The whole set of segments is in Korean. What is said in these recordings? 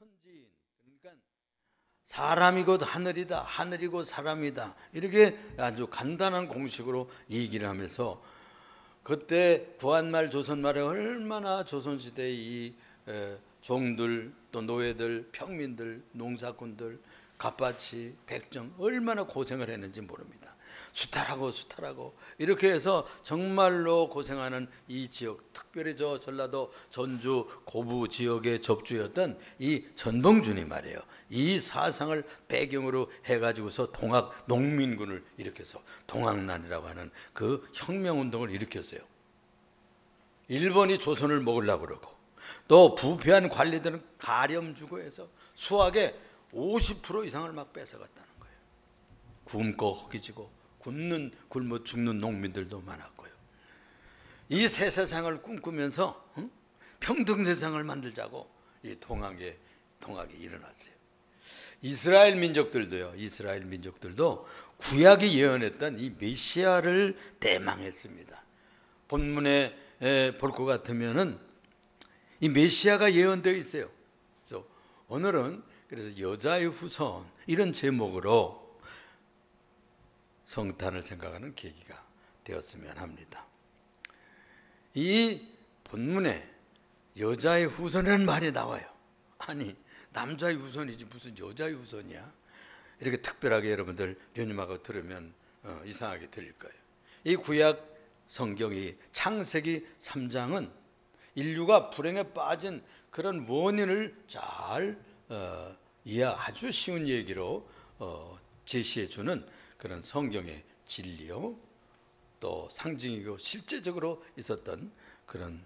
천지인, 그러니까 사람이 곧 하늘이다, 하늘이 곧 사람이다, 이렇게 아주 간단한 공식으로 얘기를 하면서 그때 구한말 조선말에 얼마나 조선시대의 이 종들 또 노예들, 평민들, 농사꾼들, 갑바치, 백정 얼마나 고생을 했는지 모릅니다. 수탈하고 이렇게 해서 정말로 고생하는 이 지역, 특별히 저 전라도 전주 고부 지역의 접주였던 이 전봉준이 말이에요, 이 사상을 배경으로 해가지고서 동학 농민군을 일으켜서 동학난이라고 하는 그 혁명운동을 일으켰어요. 일본이 조선을 먹으려고 그러고 또 부패한 관리들은 가렴 주고 해서 수확의 50% 이상을 막 뺏어갔다는 거예요. 굶고 허기지고 굶어 죽는 농민들도 많았고요. 이 새 세상을 꿈꾸면서 평등 세상을 만들자고 이 동학이 일어났어요. 이스라엘 민족들도 구약이 예언했던 이 메시아를 대망했습니다. 본문에 볼 것 같으면은 이 메시아가 예언되어 있어요. 그래서 오늘은 여자의 후손 이런 제목으로 성탄을 생각하는 계기가 되었으면 합니다. 이 본문에 여자의 후손이라는 말이 나와요. 아니, 남자의 후손이지 무슨 여자의 후손이야? 이렇게 특별하게 여러분들 유념하고 들으면 이상하게 들릴 거예요. 이 구약 성경이 창세기 3장은 인류가 불행에 빠진 그런 원인을 잘 아주 쉬운 얘기로 제시해 주는 그런 성경의 진리요, 또 상징이고 실제적으로 있었던 그런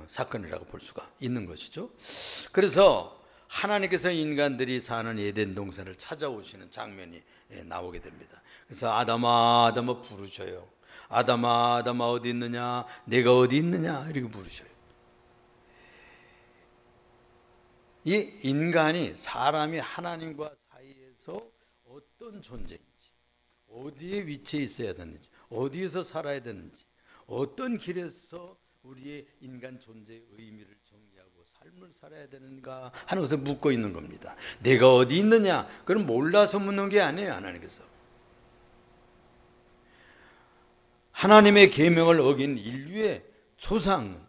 사건이라고 볼 수가 있는 것이죠. 그래서 하나님께서 인간들이 사는 에덴 동산을 찾아오시는 장면이 나오게 됩니다. 그래서 아담아 아담아 부르셔요. 아담아 아담아 어디 있느냐, 내가 어디 있느냐, 이렇게 부르셔요. 이 인간이, 사람이 하나님과 사이에서 어떤 존재인지, 어디에 위치해 있어야 되는지, 어디에서 살아야 되는지, 어떤 길에서 우리의 인간 존재의 의미를 정리하고 삶을 살아야 되는가 하는 것을 묻고 있는 겁니다. 내가 어디 있느냐, 그건 몰라서 묻는 게 아니에요. 하나님의 계명을 어긴 인류의 조상은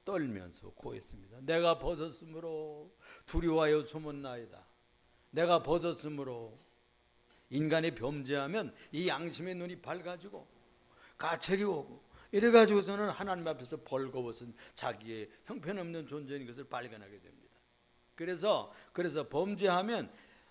떨면서 고했습니다. 내가 벗었으므로 두려워하여 숨었나이다. 내가 벗었으므로. 인간이 범죄하면 이 양심의 눈이 밝아지고 가책이 오고 이래가지고서는 하나님 앞에서 벌거벗은 자기의 형편없는 존재인 것을 발견하게 됩니다. 그래서 범죄하면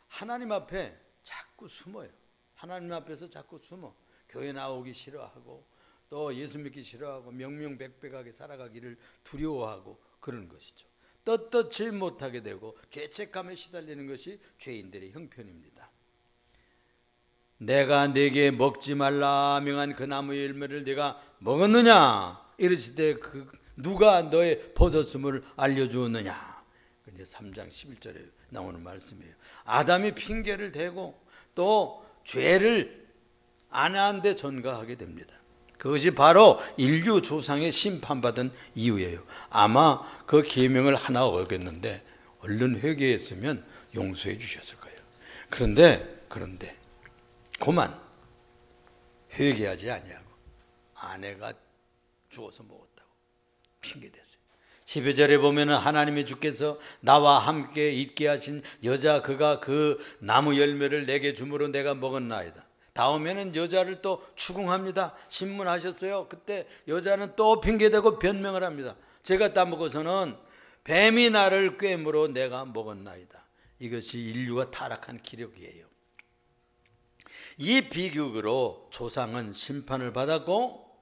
하나님 앞에 자꾸 숨어요. 하나님 앞에서 자꾸 숨어 교회 나오기 싫어하고 또 예수 믿기 싫어하고 명명백백하게 살아가기를 두려워하고 그런 것이죠. 떳떳지 못하게 되고 죄책감에 시달리는 것이 죄인들의 형편입니다. 내가 네게 먹지 말라 명한 그 나무의 열매를 네가 먹었느냐 이르실 때 누가 너의 벗었음을 알려주었느냐. 이제 3장 11절에 나오는 말씀이에요. 아담이 핑계를 대고 또 죄를 안 한 데 전가하게 됩니다. 그것이 바로 인류 조상의 심판받은 이유예요. 아마 그 계명을 하나 어겼는데 얼른 회개했으면 용서해 주셨을 거예요. 그런데 그만 회개하지 아니하고 아내가 죽어서 먹었다고 핑계댔어요. 12절에 보면은 하나님의 주께서 나와 함께 있게 하신 여자 그가 그 나무 열매를 내게 주므로 내가 먹었나이다. 다음에는 여자를 또 추궁합니다. 신문하셨어요. 그때 여자는 또 핑계대고 변명을 합니다. 제가 따먹어서는 뱀이 나를 꿰물어 내가 먹었나이다. 이것이 인류가 타락한 기록이에요. 이 비극으로 조상은 심판을 받았고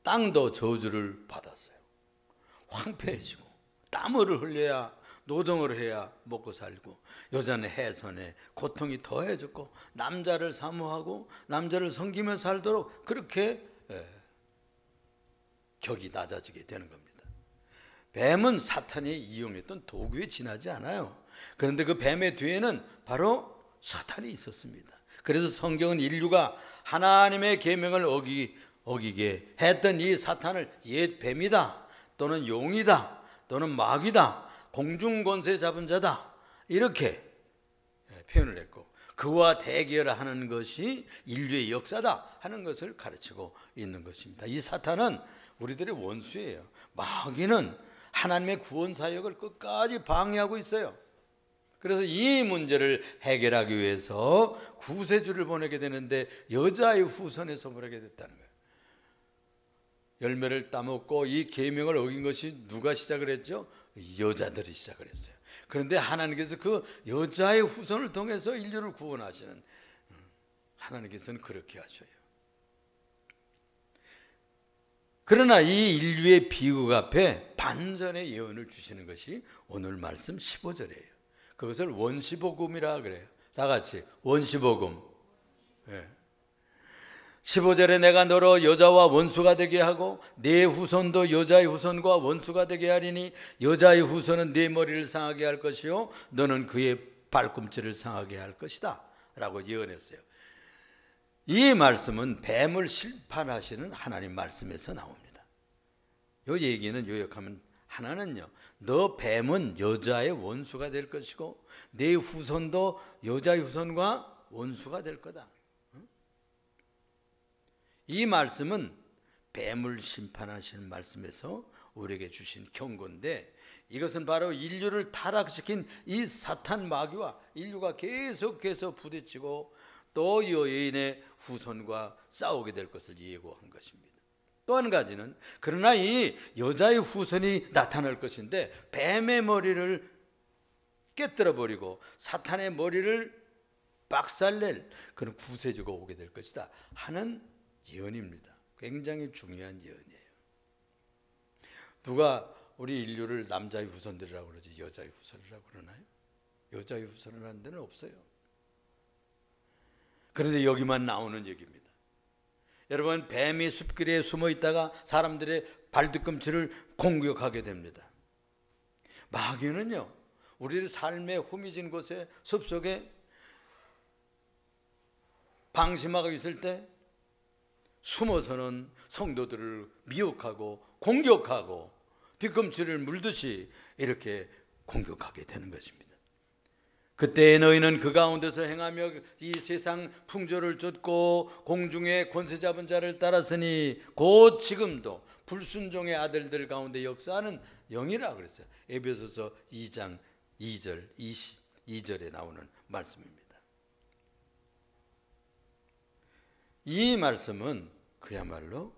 땅도 저주를 받았어요. 황폐해지고 땀을 흘려야 노동을 해야 먹고 살고 여자는 해선에 고통이 더해졌고 남자를 사모하고 남자를 섬기며 살도록 그렇게 격이 낮아지게 되는 겁니다. 뱀은 사탄이 이용했던 도구에 지나지 않아요. 그런데 그 뱀의 뒤에는 바로 사탄이 있었습니다. 그래서 성경은 인류가 하나님의 계명을 어기게 했던 이 사탄을 옛 뱀이다 또는 용이다 또는 마귀다, 공중권세 잡은 자다 이렇게 표현을 했고, 그와 대결하는 것이 인류의 역사다 하는 것을 가르치고 있는 것입니다. 이 사탄은 우리들의 원수예요. 마귀는 하나님의 구원 사역을 끝까지 방해하고 있어요. 그래서 이 문제를 해결하기 위해서 구세주를 보내게 되는데 여자의 후손에서 보내게 됐다는 거예요. 열매를 따먹고 이 계명을 어긴 것이 누가 시작을 했죠? 여자들이 시작을 했어요. 그런데 하나님께서 그 여자의 후손을 통해서 인류를 구원하시는, 하나님께서는 그렇게 하셔요. 그러나 이 인류의 비극 앞에 반전의 예언을 주시는 것이 오늘 말씀 15절이에요. 그것을 원시복음이라 그래요. 다 같이 원시복음. 15절에 내가 너로 여자와 원수가 되게 하고 네 후손도 여자의 후손과 원수가 되게 하리니 여자의 후손은 네 머리를 상하게 할 것이요 너는 그의 발꿈치를 상하게 할 것이다 라고 예언했어요. 이 말씀은 뱀을 심판하시는 하나님 말씀에서 나옵니다. 이 얘기는 요약하면, 하나는요, 너 뱀은 여자의 원수가 될 것이고 네 후손도 여자의 후손과 원수가 될 거다. 이 말씀은 뱀을 심판하시는 말씀에서 우리에게 주신 경고인데, 이것은 바로 인류를 타락시킨 이 사탄 마귀와 인류가 계속해서 부딪히고 또 여인의 후손과 싸우게 될 것을 예고한 것입니다. 또 한 가지는, 그러나 이 여자의 후손이 나타날 것인데 뱀의 머리를 깨뜨려 버리고 사탄의 머리를 박살낼 그런 구세주가 오게 될 것이다 하는 예언입니다. 굉장히 중요한 예언이에요. 누가 우리 인류를 남자의 후손들이라고 그러지 여자의 후손이라고 그러나요? 여자의 후손이라는 데는 없어요. 그런데 여기만 나오는 얘기입니다. 여러분, 뱀이 숲길에 숨어 있다가 사람들의 발뒤꿈치를 공격하게 됩니다. 마귀는요, 우리의 삶의 후미진 곳에 숲속에 방심하고 있을 때 숨어서는 성도들을 미혹하고 공격하고 뒤꿈치를 물듯이 이렇게 공격하게 되는 것입니다. 그때 너희는 그 가운데서 행하며 이 세상 풍조를 쫓고 공중의 권세 잡은 자를 따랐으니 곧 지금도 불순종의 아들들 가운데 역사하는 영이라 그랬어요. 에베소서 2장 2절 22절에 나오는 말씀입니다. 이 말씀은 그야말로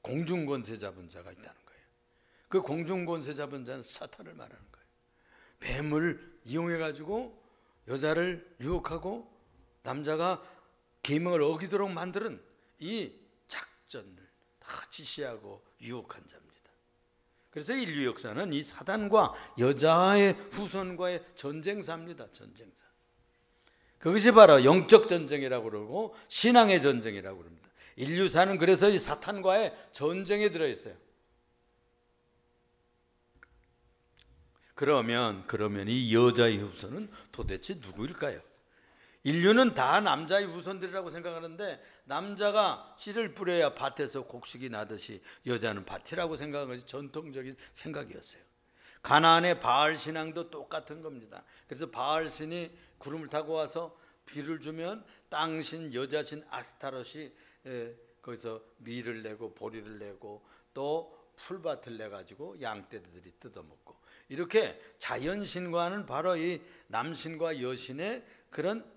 공중권세 잡은 자가 있다는 거예요. 그 공중권세 잡은 자는 사탄을 말하는 거예요. 뱀을 이용해 가지고 여자를 유혹하고 남자가 계명을 어기도록 만드는 이 작전을 다 지시하고 유혹한 자입니다. 그래서 인류 역사는 이 사단과 여자의 후손과의 전쟁사입니다. 전쟁사. 그것이 바로 영적 전쟁이라고 그러고 신앙의 전쟁이라고 그럽니다. 인류사는 그래서 이 사탄과의 전쟁에 들어있어요. 그러면 이 여자의 후손은 도대체 누구일까요? 인류는 다 남자의 후손들이라고 생각하는데, 남자가 씨를 뿌려야 밭에서 곡식이 나듯이 여자는 밭이라고 생각한 것이 전통적인 생각이었어요. 가나안의 바알 신앙도 똑같은 겁니다. 그래서 바알 신이 구름을 타고 와서 비를 주면 땅신 여자신 아스타롯이 거기서 밀을 내고 보리를 내고 또 풀밭을 내 가지고 양떼들이 뜯어먹고, 이렇게 자연신과는 바로 이 남신과 여신의 그런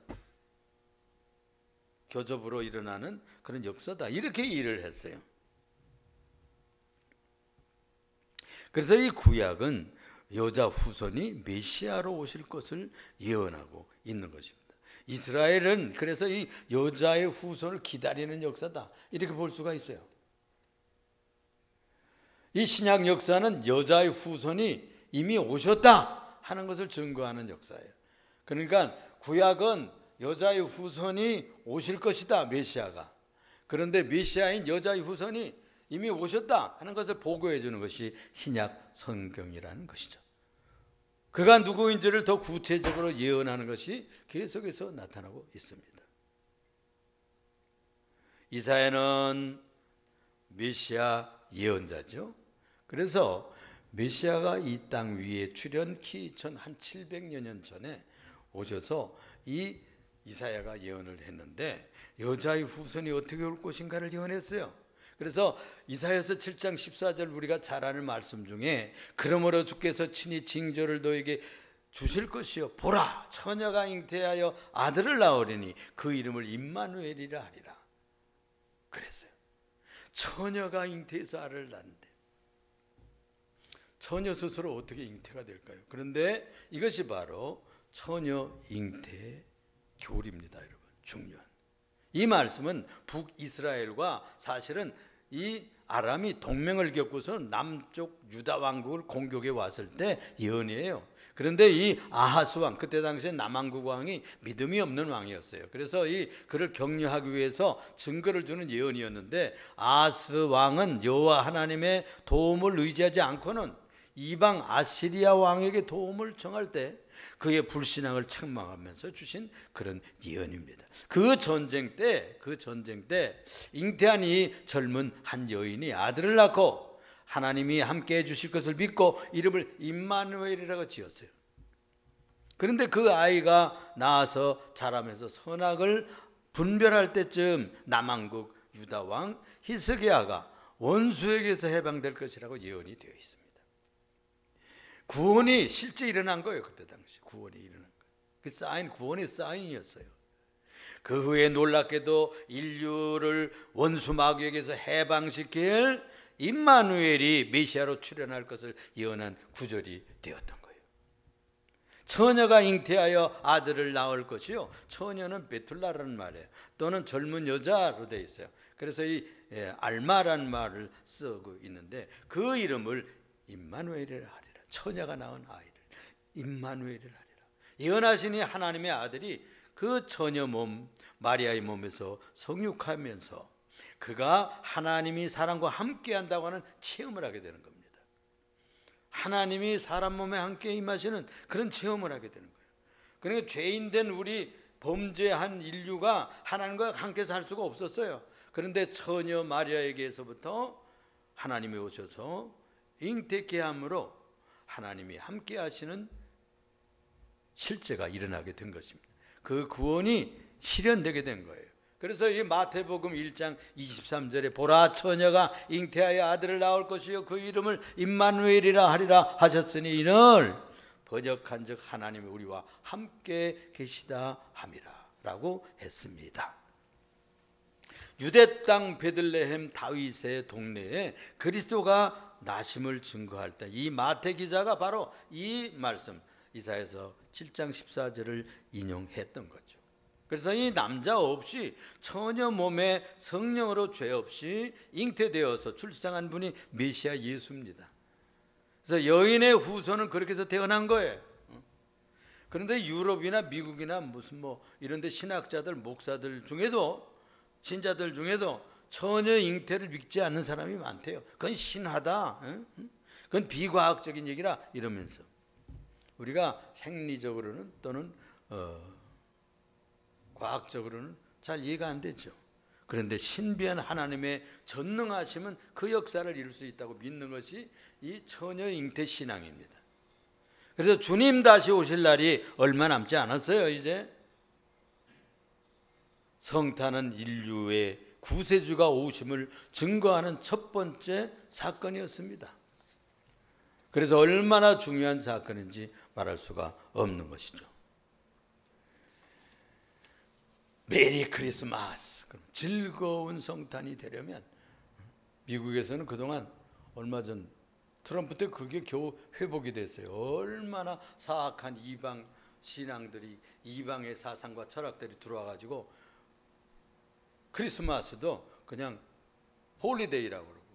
교접으로 일어나는 그런 역사다, 이렇게 일을 했어요. 그래서 이 구약은 여자 후손이 메시아로 오실 것을 예언하고 있는 것입니다. 이스라엘은 그래서 이 여자의 후손을 기다리는 역사다, 이렇게 볼 수가 있어요. 이 신약 역사는 여자의 후손이 이미 오셨다 하는 것을 증거하는 역사예요. 그러니까 구약은 여자의 후손이 오실 것이다, 메시아가. 그런데 메시아인 여자의 후손이 이미 오셨다 하는 것을 보고해 주는 것이 신약 성경이라는 것이죠. 그가 누구인지를 더 구체적으로 예언하는 것이 계속해서 나타나고 있습니다. 이사야는 메시아 예언자죠. 그래서 메시아가 이 땅 위에 출현기 전 한 700여 년 전에 오셔서 이 이사야가 예언을 했는데 여자의 후손이 어떻게 올 것인가를 예언했어요. 그래서 이사야서 7장 14절 우리가 잘 아는 말씀 중에 그러므로 주께서 친히 징조를 너에게 주실 것이요 보라 처녀가 잉태하여 아들을 낳으리니 그 이름을 임마누엘이라 하리라 그랬어요. 처녀가 잉태해서 아들을 낳는데 처녀 스스로 어떻게 잉태가 될까요? 그런데 이것이 바로 처녀 잉태 교리입니다. 여러분, 중요한 이 말씀은 북이스라엘과 사실은 이 아람이 동맹을 겪고서 남쪽 유다 왕국을 공격해 왔을 때 예언이에요. 그런데 이 아하스 왕, 그때 당시에 남왕국 왕이 믿음이 없는 왕이었어요. 그래서 그를 격려하기 위해서 증거를 주는 예언이었는데 아하스 왕은 여호와 하나님의 도움을 의지하지 않고는 이방 아시리아 왕에게 도움을 청할 때 그의 불신앙을 책망하면서 주신 그런 예언입니다. 그 전쟁 때 잉태한 이 젊은 한 여인이 아들을 낳고 하나님이 함께 해주실 것을 믿고 이름을 임마누엘이라고 지었어요. 그런데 그 아이가 나와서 자라면서 선악을 분별할 때쯤 남왕국 유다 왕 히스기야가 원수에게서 해방될 것이라고 예언이 되어 있습니다. 구원이 실제 일어난 거예요. 그때 당시 구원이 일어난 거예요. 그 사인, 구원의 사인이었어요. 그 후에 놀랍게도 인류를 원수 마귀에게서 해방시킬 임마누엘이 메시아로 출현할 것을 예언한 구절이 되었던 거예요. 처녀가 잉태하여 아들을 낳을 것이요. 처녀는 베툴라라는 말이에요. 또는 젊은 여자로 되어 있어요. 그래서 이 알마라는 말을 쓰고 있는데 그 이름을 임마누엘이라 하리라. 처녀가 낳은 아이를 임마누엘이라 하리라. 예언하시니 하나님의 아들이 그 처녀 몸 마리아의 몸에서 성육하면서 그가 하나님이 사람과 함께 한다고 하는 체험을 하게 되는 겁니다. 하나님이 사람 몸에 함께 임하시는 그런 체험을 하게 되는 거예요. 그러니까 죄인된 우리 범죄한 인류가 하나님과 함께 살 수가 없었어요. 그런데 처녀 마리아에게서부터 하나님이 오셔서 잉태케 함으로 하나님이 함께 하시는 실제가 일어나게 된 것입니다. 그 구원이 실현되게 된 거예요. 그래서 이 마태복음 1장 23절에 보라 처녀가 잉태하여 아들을 낳을 것이요 그 이름을 임마누엘이라 하리라 하셨으니 이는 번역한즉 하나님이 우리와 함께 계시다 함이라 라고 했습니다. 유대 땅 베들레헴 다윗의 동네에 그리스도가 나심을 증거할 때 이 마태 기자가 바로 이 말씀 이사야서 7장 14절을 인용했던 거죠. 그래서 이 남자 없이 처녀 몸에 성령으로 죄 없이 잉태되어서 출생한 분이 메시아 예수입니다. 그래서 여인의 후손은 그렇게 해서 태어난 거예요. 그런데 유럽이나 미국이나 무슨 이런 데 신학자들 목사들 중에도 신자들 중에도 처녀 잉태를 믿지 않는 사람이 많대요. 그건 신화다. 그건 비과학적인 얘기라 이러면서 우리가 생리적으로는 또는 과학적으로는 잘 이해가 안 되죠. 그런데 신비한 하나님의 전능하심은 그 역사를 이룰 수 있다고 믿는 것이 이 처녀 잉태 신앙입니다. 그래서 주님 다시 오실 날이 얼마 남지 않았어요. 이제 성탄은 인류의 구세주가 오심을 증거하는 첫 번째 사건이었습니다. 그래서 얼마나 중요한 사건인지 말할 수가 없는 것이죠. 메리 크리스마스, 즐거운 성탄이 되려면 미국에서는 그동안 얼마 전 트럼프 때 그게 겨우 회복이 됐어요. 얼마나 사악한 이방 신앙들이 이방의 사상과 철학들이 들어와가지고 크리스마스도 그냥 홀리데이라고 그러고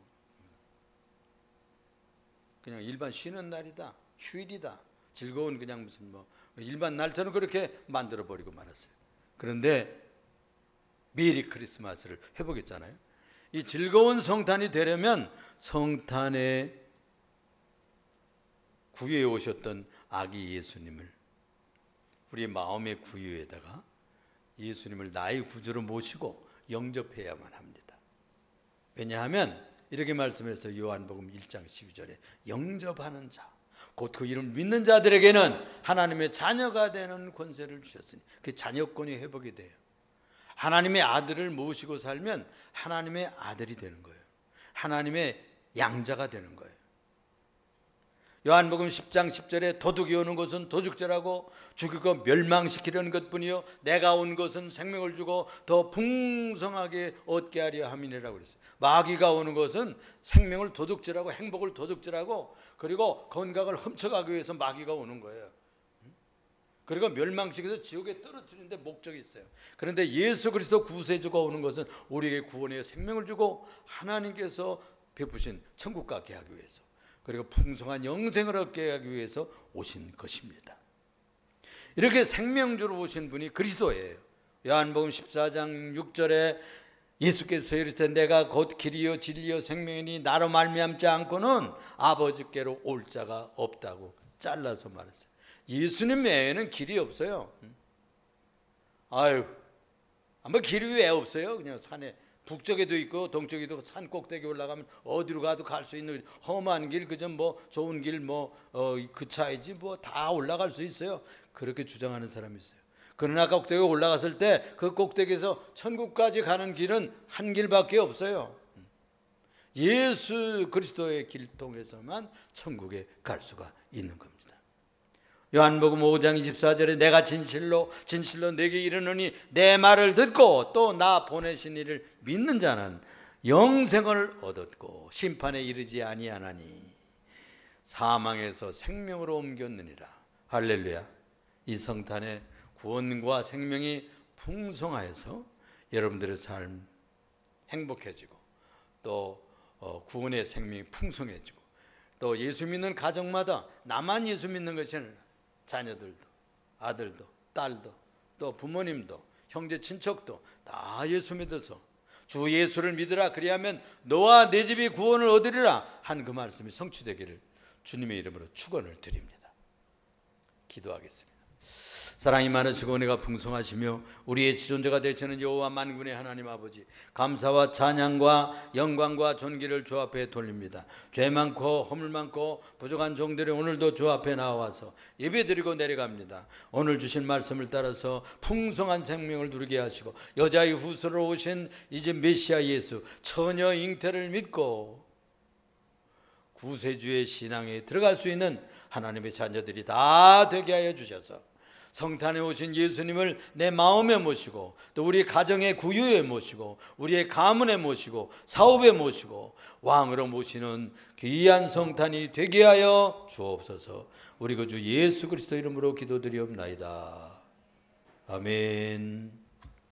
그냥 일반 쉬는 날이다, 휴일이다, 즐거운 그냥 무슨 일반 날처럼 그렇게 만들어 버리고 말았어요. 그런데 메리 크리스마스를 회복했잖아요. 이 즐거운 성탄이 되려면 성탄에 구유에 오셨던 아기 예수님을 우리의 마음의 구유에다가 예수님을 나의 구주로 모시고 영접해야만 합니다. 왜냐하면 이렇게 말씀해서 요한복음 1장 12절에 영접하는 자, 곧 그 이름 믿는 자들에게는 하나님의 자녀가 되는 권세를 주셨으니 그 자녀권이 회복이 돼요. 하나님의 아들을 모시고 살면 하나님의 아들이 되는 거예요. 하나님의 양자가 되는 거예요. 요한복음 10장 10절에 도둑이 오는 것은 도둑질하고 죽이고 멸망시키려는 것뿐이요 내가 온 것은 생명을 주고 더 풍성하게 얻게 하려 함이니라고 그랬어요. 마귀가 오는 것은 생명을 도둑질하고 행복을 도둑질하고 그리고 건강을 훔쳐가기 위해서 마귀가 오는 거예요. 그리고 멸망시켜서 지옥에 떨어뜨리는 데 목적이 있어요. 그런데 예수 그리스도 구세주가 오는 것은 우리에게 구원의 생명을 주고 하나님께서 베푸신 천국 가게 하기 위해서, 그리고 풍성한 영생을 얻게 하기 위해서 오신 것입니다. 이렇게 생명주로 오신 분이 그리스도예요. 요한복음 14장 6절에 예수께서 이르시되 내가 곧 길이요 진리요 생명이니 나로 말미암지 않고는 아버지께로 올 자가 없다고 잘라서 말했어요. 예수님 외에는 길이 없어요. 아유, 뭐 길이 왜 없어요? 그냥 산에 북쪽에도 있고 동쪽에도 산 꼭대기 올라가면 어디로 가도 갈 수 있는 험한 길, 그저 뭐 좋은 길 그 차이지 뭐 다 올라갈 수 있어요. 그렇게 주장하는 사람이 있어요. 그러나 꼭대기에 올라갔을 때 그 꼭대기에서 천국까지 가는 길은 한 길밖에 없어요. 예수 그리스도의 길 통해서만 천국에 갈 수가 있는 겁니다. 요한복음 5장 24절에 내가 진실로 내게 이르노니 내 말을 듣고 또 나 보내신 이를 믿는 자는 영생을 얻었고 심판에 이르지 아니하나니 사망에서 생명으로 옮겼느니라. 할렐루야. 이 성탄에 구원과 생명이 풍성하여서 여러분들의 삶 행복해지고 또 구원의 생명이 풍성해지고 또 예수 믿는 가정마다 나만 예수 믿는 것이 아니라 자녀들도 아들도 딸도 또 부모님도 형제 친척도 다 예수 믿어서 주 예수를 믿으라 그리하면 너와 내 집이 구원을 얻으리라 한 그 말씀이 성취되기를 주님의 이름으로 축원을 드립니다. 기도하겠습니다. 사랑이 많으시고 은혜가 풍성하시며 우리의 지존자가 되시는 여호와 만군의 하나님 아버지, 감사와 찬양과 영광과 존귀를 주 앞에 돌립니다. 죄 많고 허물 많고 부족한 종들이 오늘도 주 앞에 나와서 예배드리고 내려갑니다. 오늘 주신 말씀을 따라서 풍성한 생명을 누리게 하시고 여자의 후손으로 오신 이제 메시아 예수 처녀 잉태를 믿고 구세주의 신앙에 들어갈 수 있는 하나님의 자녀들이 다 되게 하여 주셔서 성탄에 오신 예수님을 내 마음에 모시고 또 우리 가정의 구유에 모시고 우리의 가문에 모시고 사업에 모시고 왕으로 모시는 귀한 성탄이 되게 하여 주옵소서. 우리 구주 예수 그리스도 이름으로 기도드리옵나이다. 아멘.